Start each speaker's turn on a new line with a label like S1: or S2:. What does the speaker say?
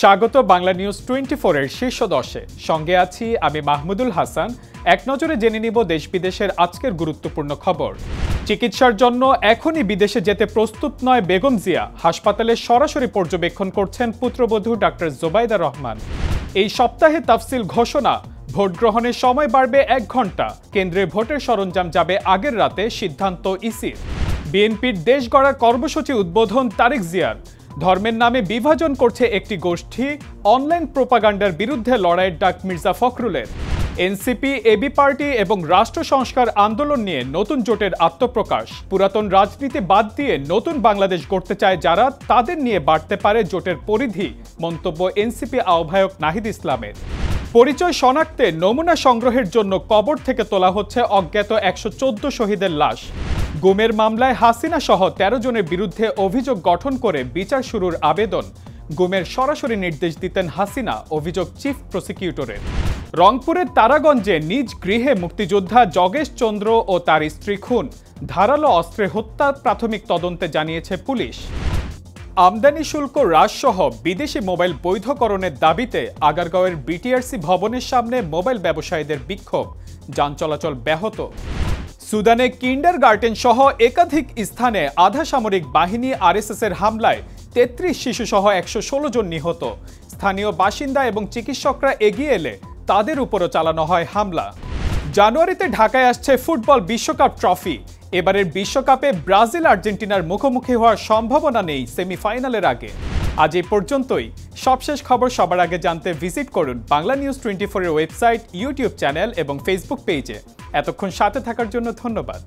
S1: স্বাগত বাংলা নিউজ 24 এর শীর্ষ 10-এ। সঙ্গে আছি আমি মাহমুদুল হাসান। এক নজরে জেনে নিব দেশ বিদেশের আজকের গুরুত্বপূর্ণ খবর। চিকিৎসার জন্য এখনই বিদেশে যেতে প্রস্তুত নয় বেগম জিয়া। হাসপাতালে সরাসরি পর্যবেক্ষণ করছেন পুত্রবধূ ডাক্তার জোবাইদা রহমান। এই সপ্তাহে তাফসিল ঘোষণা, ভোট গ্রহণের সময় বাড়বে 1 ঘন্টা। কেন্দ্রে ভোটের সরঞ্জাম যাবে আগের রাতে, সিদ্ধান্ত ইসির। বিএনপির দেশ গড়ার কর্মসূচি উদ্বোধন তারেক জিয়ার। ধর্মের নামে বিভাজন করছে একটি গোষ্ঠী, অনলাইন প্রোপাগান্ডার বিরুদ্ধে লড়াইয়ের ডাক মির্জা ফখরুলের। এনসিপি, এবি পার্টি এবং রাষ্ট্র সংস্কার আন্দোলন নিয়ে নতুন জোটের আত্মপ্রকাশ। পুরাতন রাজনীতি বাদ দিয়ে নতুন বাংলাদেশ গড়তে চায় যারা, তাদের নিয়ে বাড়তে পারে জোটের পরিধি, মন্তব্য এনসিপি আহ্বায়ক নাহিদ ইসলামের। পরিচয় শনাক্তে নমুনা সংগ্রহের জন্য কবর থেকে তোলা হচ্ছে অজ্ঞাত 114 শহীদের লাশ। গুমের মামলায় হাসিনা সহ 13 জনের বিরুদ্ধে অভিযোগ গঠন করে বিচার শুরুর আবেদন। গুমের সরাসরি নির্দেশ দিতেন হাসিনা, অভিযোগ চিফ প্রসিকিউটরের। রংপুরের তারাগঞ্জে নিজ গৃহে মুক্তিযোদ্ধা জগেশ চন্দ্র ও তার স্ত্রী খুন, ধারালো অস্ত্রে হত্যা প্রাথমিক তদন্তে জানিয়েছে পুলিশ। আমদানি শুল্ক হ্রাসসহ বিদেশি মোবাইল বৈধকরণের দাবিতে আগারগাঁওয়ের বিটিআরসি ভবনের সামনে মোবাইল ব্যবসায়ীদের বিক্ষোভ, যান চলাচল ব্যাহত। সুদানে কিন্ডারগার্টেন সহ একাধিক স্থানে আধা সামরিক বাহিনী আরএসএসের হামলায় 33 শিশুসহ 116 জন নিহত। স্থানীয় বাসিন্দা এবং চিকিৎসকরা এগিয়ে এলে তাদের উপরও চালানো হয় হামলা। জানুয়ারিতে ঢাকায় আসছে ফুটবল বিশ্বকাপ ট্রফি। এবারের বিশ্বকাপে ব্রাজিল আর্জেন্টিনার মুখোমুখি হওয়ার সম্ভাবনা নেই সেমিফাইনালের আগে। আজ এই পর্যন্তই। সবশেষ খবর সবার আগে জানতে ভিজিট করুন বাংলা নিউজ 24 এর ওয়েবসাইট, ইউটিউব চ্যানেল এবং ফেসবুক পেজে। এতক্ষণ সাথে থাকার জন্য ধন্যবাদ।